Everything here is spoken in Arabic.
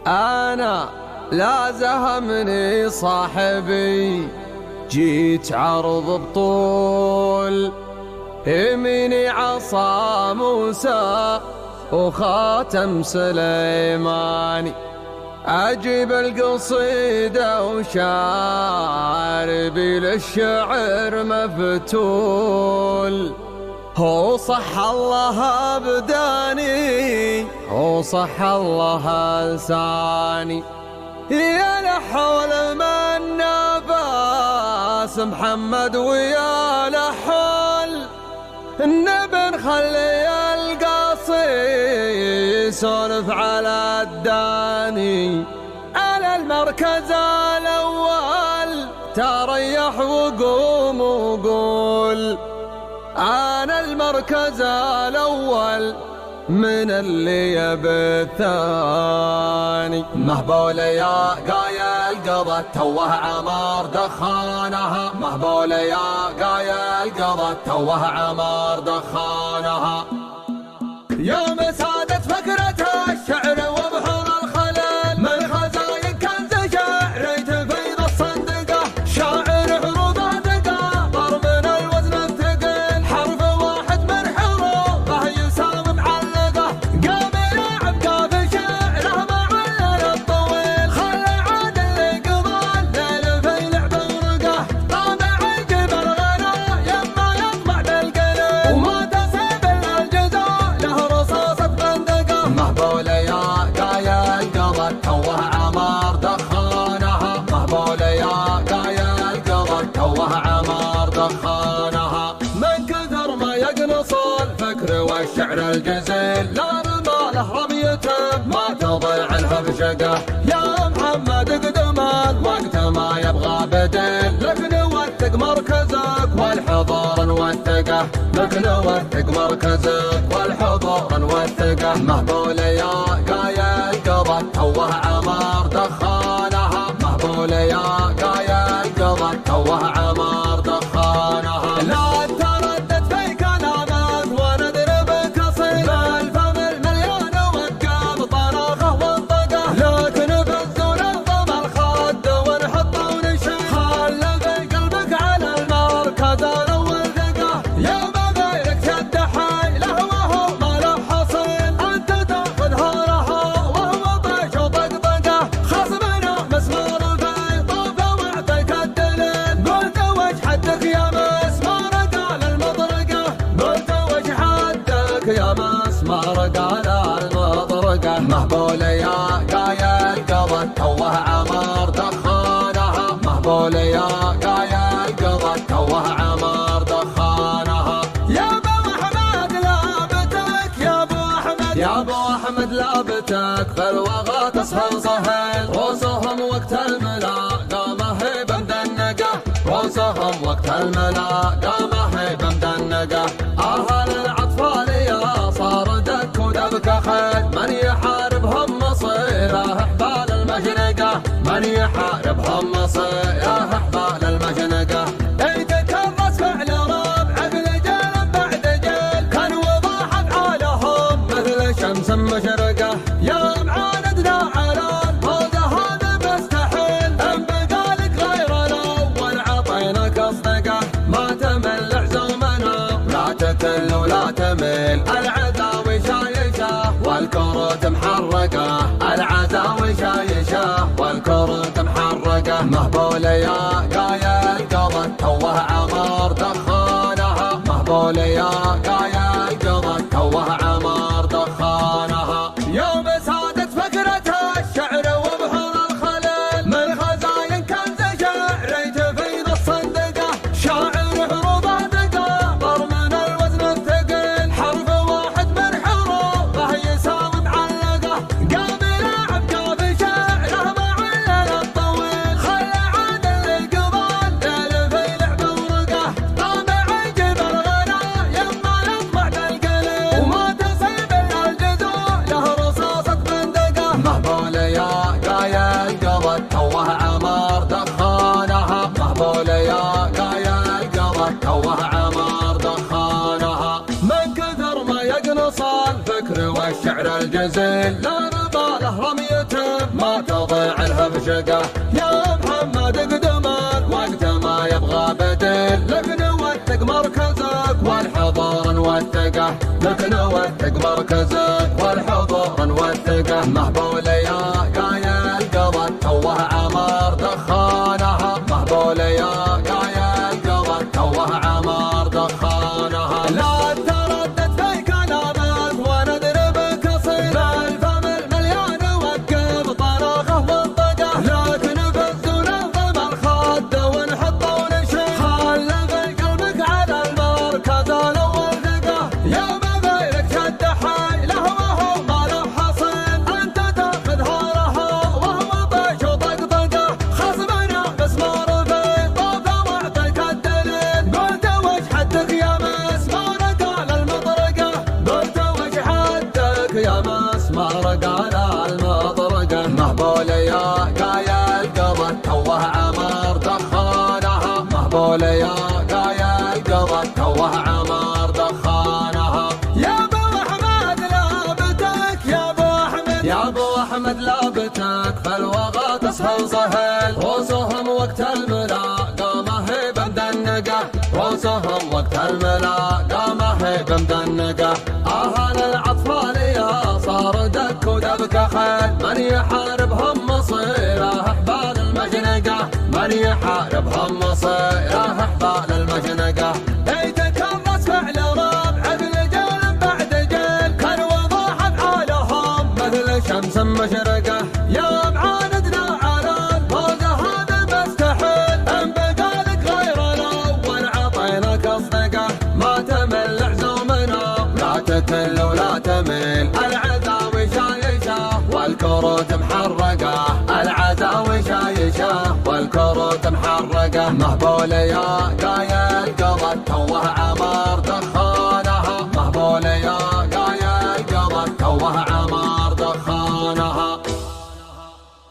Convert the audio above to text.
أنا لا زهمني صاحبي، جيت عرض بطول، يميني عصا موسى وخاتم سليماني، أجيب القصيدة وشاربي للشعر مفتول. هو صح الله أبداني وصح الله لساني، يا لحول من نفاس محمد ويا لحول النبي نخلي القصي يسولف على الداني. على المركز الأول تريح وقوم وقول، أنا المركز الأول من اللي يبي الثاني. مهبولة يا قايل قضت توه عمار دخانها، مهبولة يا قايل قضت توه عمار دخانها. يوم سادت فكرتها الشعر وبحور الخلل، من خزاين كنز شعر تفيض الصندقة، شاعر عروضه دقة ضر من الوزن الثقل، حرف واحد من حروفه يساوي معلقة، قام يلعب قاف شعره مع الليل الطويل، خلى عاد اللي قضى الليل في لعب ورقة، طابع عجب الغلا يما يطمع بالقلب، وما تصيب الا الجزاء له رصاصة بندقة. مهبولة يا قايل قضت توه عمار دخانها، مهبولة يا قايل قضت توه عمار دخانها. من كثر ما يقنص الفكر والشعر الجزيل، لا رماله رميته ما تضيع لها بشقه. يا محمد اقدم الوقت ما يبغى بديل، لك نوثق مركزك والحضور نوثقه، لك نوثق مركزك والحضور نوثقه. مهبولة يا قايل قضت توه عمار دخانها، مهبولة يا قايل قضت توه عمار دخانها. لا تردد في كلامك وندربك اصيل، بالفم المليان وقام طراخه وانطقه، لكن بزون نظم الخد ونحطه ونشيل، خلى في قلبك على المركز الاول ثقه. يا ما غيرك شد حيله وهو ما له حصيل، انت تاخذها لها وهو طيش وطقطقه، خصمنا مسمار في طوفه واعطيك الدليل، قلت وش حدك يا مسمار قال المطرقه، قلت وش حدك يا مسمار قال المطرقه. مهبولة يا قايل قضت توه عمار دخانها، مهبولة يا قايل قضت توه عمار دخانها. يا ابو احمد لابتك يا ابو احمد، يا ابو احمد لابتك في الوغى تصهل صهيل، روسهم وقت الملاقى ما هي بمدنقه، روسهم وقت الملاقى ما هي بمدنقه. اهل الاطفال يا صار دك ودبك خيل، من يحاربهم مصيره احبال المشنقه، من يحاربهم مصيره احبال المشنقه. يتكرس فعل ربع بجيل بعد جيل، كان وضاح افعالهم مثل شمس مشرقه. يا معاندنا على الفوز هذا مستحيل، ان بقالك غير الاول عطيناك اصدقه، ما تمل عزومنا لا تكل ولا تمل، العزاوي شايشه والكروت محرقه، العزاوي شايشه والكروت محرقه. مهبولة يا قايل قضت توه عمار دخانها، مهبولة يا قايل قضت توه عمار دخانها. يوم سادت فكرتها الشعر وبحور الخلل، من خزاين كنز شعر تفيض الصندقه، شاعر عروضه دقه ضر من الوزن الثقل، حرف واحد من حروفه يساوي معلقه، قام يلعب قاف شعره مع الليل الطويل، خلى عاد اللي قضى الليل في لعب ورقه، طابع عجب الغلا يما الفكر والشعر الجزيل، لا نباله رميته ما تضيع لها بشقه. يا محمد اقدمان وقت ما يبغى بديل، لك نوثق مركزك والحضور نوثقه، لك نوثق مركزك والحضور نوثقه. مهبول يا قايل قضت توه عمار دخانها، مهبول يا قايل قضت توه عمار دخانها. لا تردد في كلامك وندربك اصيل، الفم المليان وقف طريقه منطقه، لكن بس نظم الخد ونحطه ونشيل. خل في قلبك على المركز الاول ثقه، يا مبينك شد حيله وهو ما له حصيل، انت تاخذها لها وهو طيش وطقطقه. خصمنا بس ما رفي طوفه واعطيك الدليل، قلت وش حدك يا مسمار قال المطرقه، قلت وش حدك يا مسمار قال المطرقه. مهبول يا قايل قضت توه عمار دخانها، مهبول يا قايل قضت توه عمار دخانها. يا ابو احمد لابتك يا ابو احمد، يا ابو احمد لابتك فالوغى تسهل سهل، روسهم وقت الملاقى ما هي بمدنقه، روسهم وقت الملاقى ما هي بمدنقه. اهل الاطفال يا صار دك ودبك خيل، من يحاربهم مصيره احبال المجنقه، من يحاربهم مصيره احبال المجنقه. يتكرس فعل ربع بجيل بعد جيل، كان وضوح افعالهم مثل شمس مشرقه. يا معاندنا على الفوز هذا مستحيل، ان بقالك غير الاول عطيناك الصقه، ما تمل عزومنا لا تكل ولا تميل. العداوي شايشه والكروت محرقه، العداوي شايشه والكروت محرقه. مهبول يا قايل قضت توه عمار دخان.